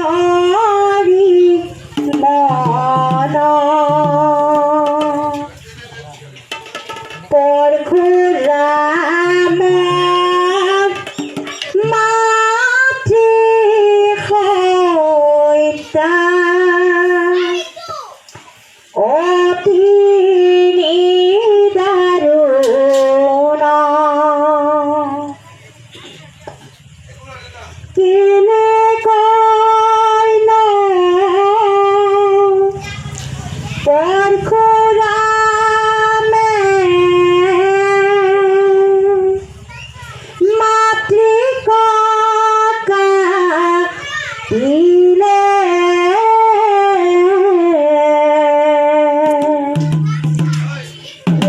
করি মন পরশুরাম মাতৃ হত্যা অতি নিদারুণ কিনে কইল পরশুরামে মাতৃকা দিলে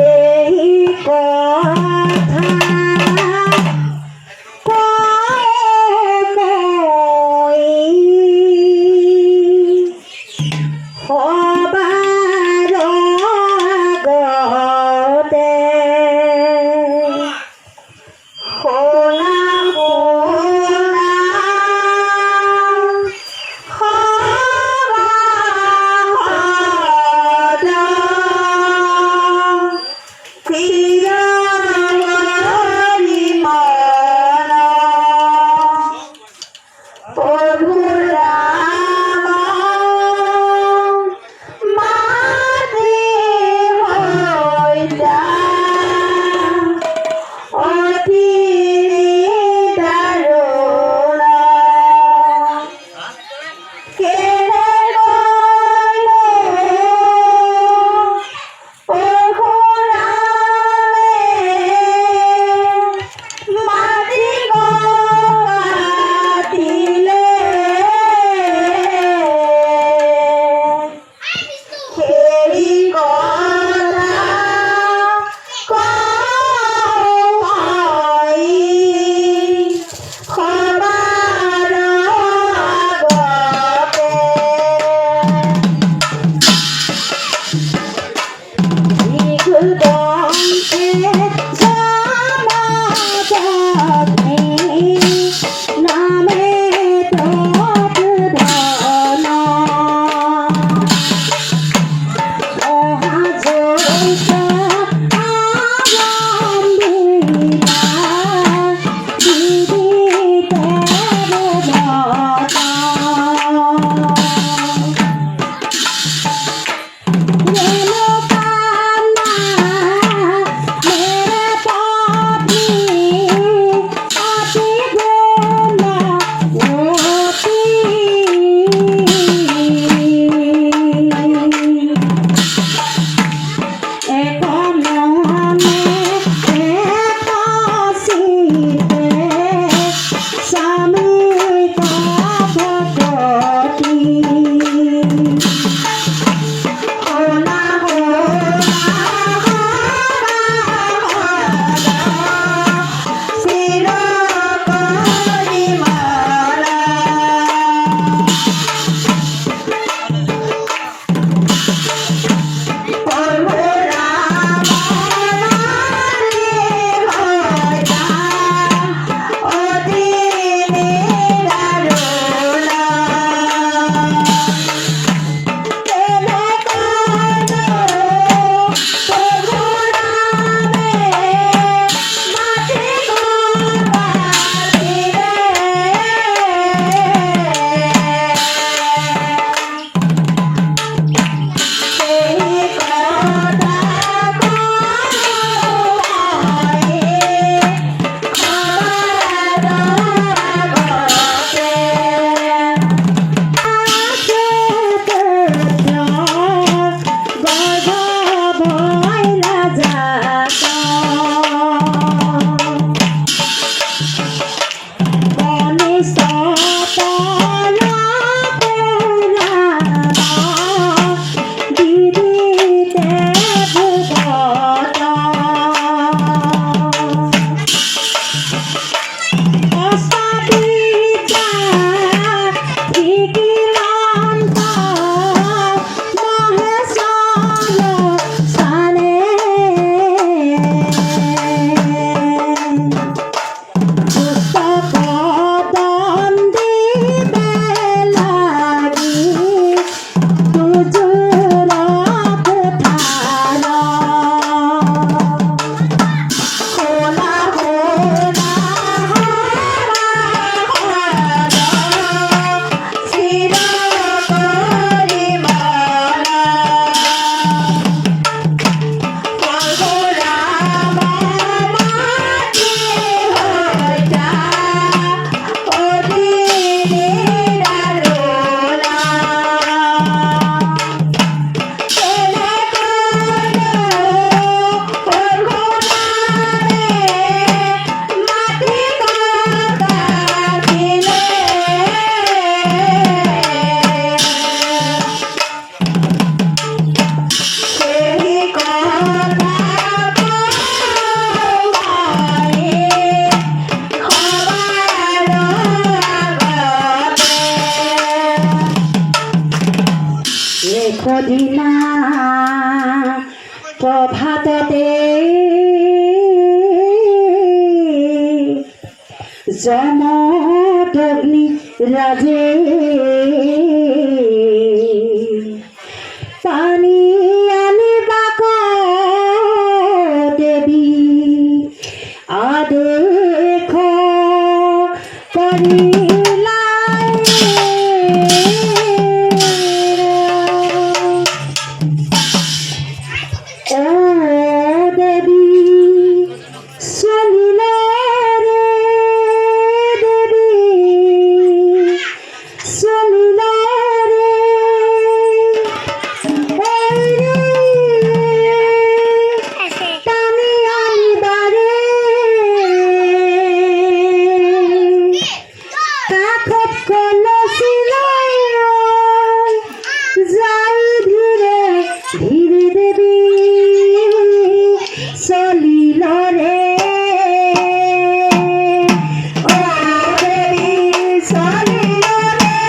এই কথা হবার আগতে শোনা সদিনা প্ৰভাততে যমদগ্নি ৰাজে পানী আনিবাক দেৱী আদেশ কৰিলাই ও দেৱী চলিলে ৰে দেৱী চলিলে ৰে টানি আনিবাৰে কাষত কলচিলৈ যাই ধীৰে ধীৰে দেৱী চলিল ৰে ও দেৱী চলিল ৰে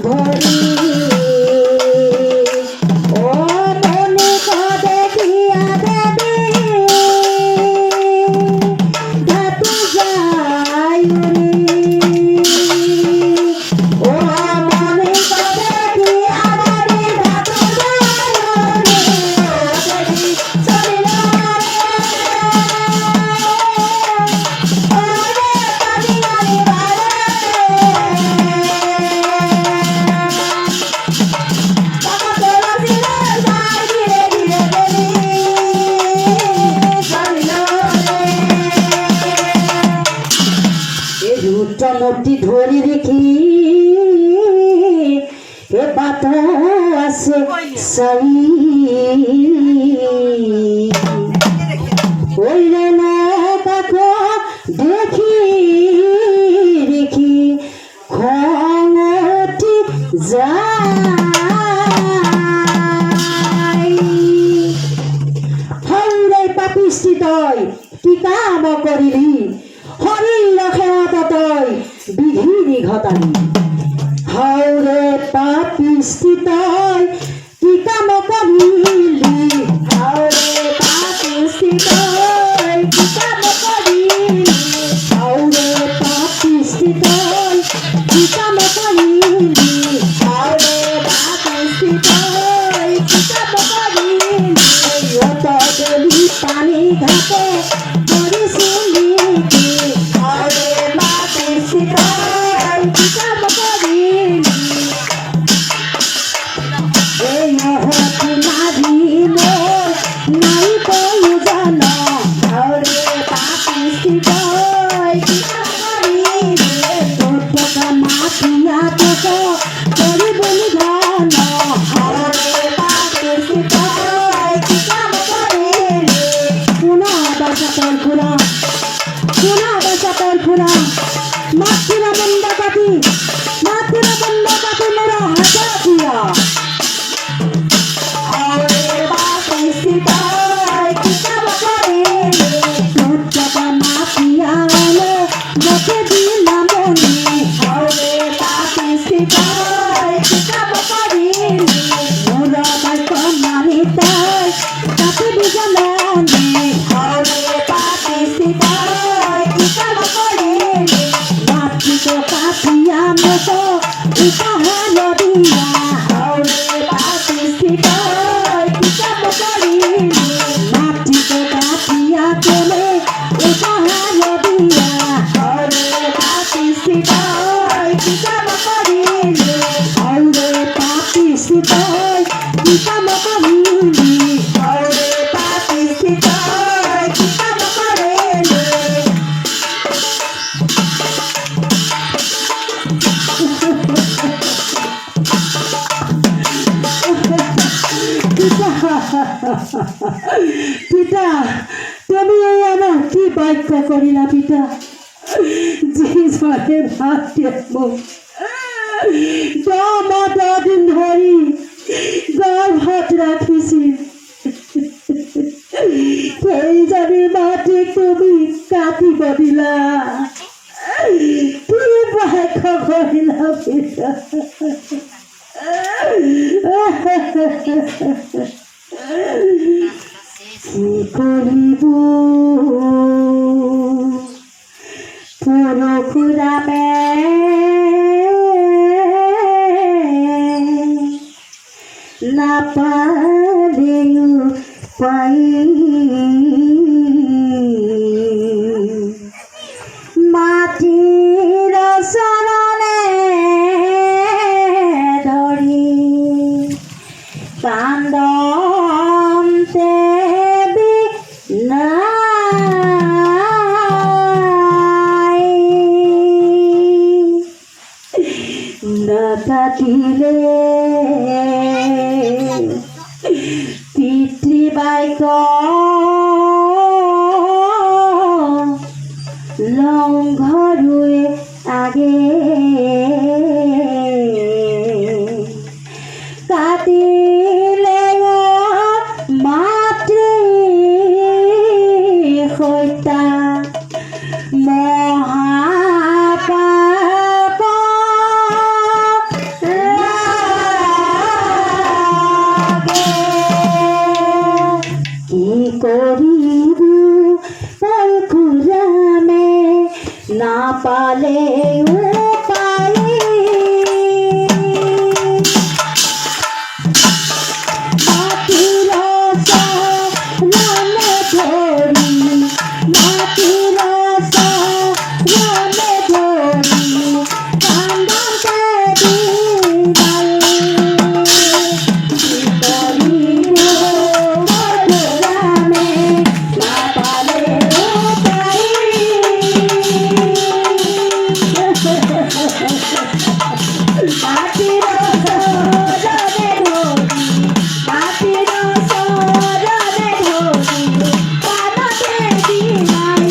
ধরি ও মনে কদে দিয়া দেবী ধাতু যাই ও মনে কদে দিয়া দেবী ধাতু মূর্তি ধরে রেখি এ বাতাসে সাই ওই রে নৌকা দেখি দেখি খঙটি যাই হরে পাপিষ্টি তই কি কাম করিলি হরির খেয়াত তই বিধিনি ঘটালি হাওরে পাপিষ্টি তই কি কাম করিলি হাওরে পাপিষ্টি তই কি কাম করিলি হাওরে পাপিষ্টি তই কি কাম করিলি হাওরে পাপিষ্টি তই কি কাম করিলি অত গলি পানি ঘাটে করিছিলি কি হাওরে পাপিষ্টি তই কি কাম করিলি এই মহতি মাঝি মোর নাই প্রয়োজন হাওরে পাপিষ্টি তই কি কাম করিলি তোর টাকা মাফিয়া তোকে করিব নিধন হাওরে পাপিষ্টি তই কি কাম করিলি শোনা বাসা তোর ঘোরা শোনা বাসা তোর ঘোরা মাতৃরা বন্ধ কাটি মোরা হাতা দিয়া হাওরে পাপিষ্টি তই কি কাম করিলি তোর টাকা মাফিয়া হলো মোকে দিলাম মনি হাওরে পাপিষ্টি তই কি কাম করিলি মোরা বাইক মারি তই কাটি বিজলানি হাওরে পাপিষ্টি তই কি কাম করিলি মাতৃ তো কাটিয়া মতো উপাহার দিয়া হাওরে পাপিষ্টি তই কি কাম করিলি মাতৃ তো কাটিয়া তোলে উপাহার দিয়া হাওরে পাপিষ্টি তই কি কাম করিলি হাওরে পাপিষ্টি তই কি কাম করিলি হাওরে পাপিষ্টি তই কি কাম করিলি পিতা তুমি এই আমার কি বাক্য করিলা পিতা জীবনে দিন ধরি গর্ভত রাখিছি সেই জানি মাটি তুমি কাটিব দিলা কি বাক্য করিলা পিতা কি করিব পরশুরামে না পারেও পাই মাটির শরণে ধরি কান্দন্তে বিনাই না কাটিলে পিতৃবাইক লংঘরুয়ে আগে কাটিলে মাতৃ হত্যা মহাপাপ পালে উপায় মাটির রনে ধরি মাটির রনে ধরি কান্দাতে দিবাই মধুরামে না পালে উপায় মাটির রনে ধরি মাটির রনে ধরি কান্দাতে দিবাই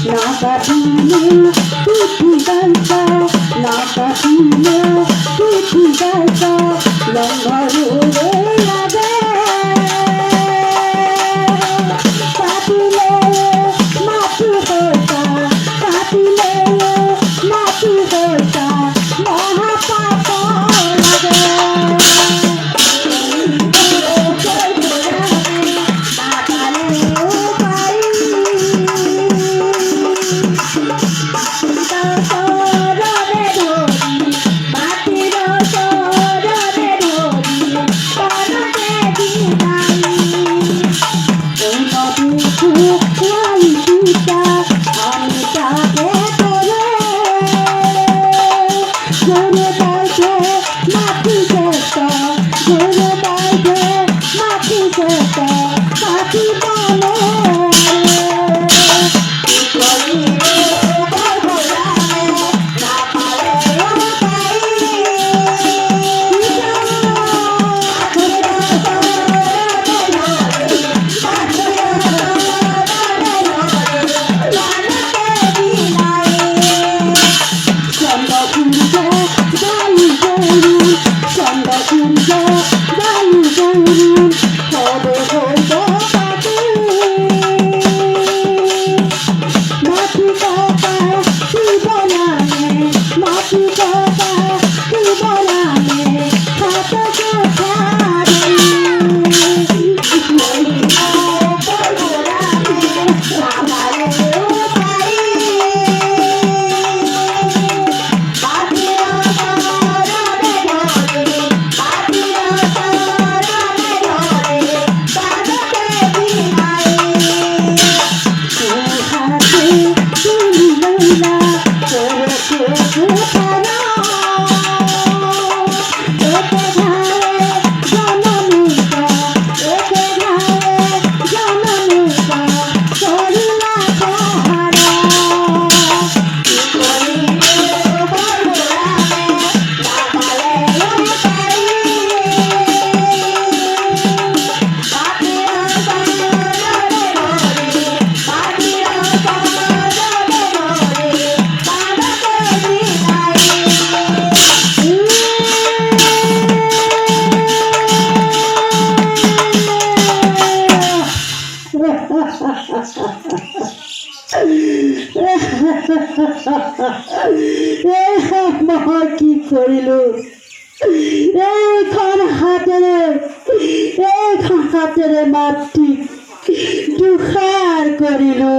না কাটিলে তুই গাইছা না কাটিলে তুই গাইছা লঙ্ঘরে লাগে কাটিলে মাটি হইতা কাটিলে মাটি হইতা মহাপাপ লাগে কি করিল এইখন হাতেৰে মাটি দুখাৰ কৰিলো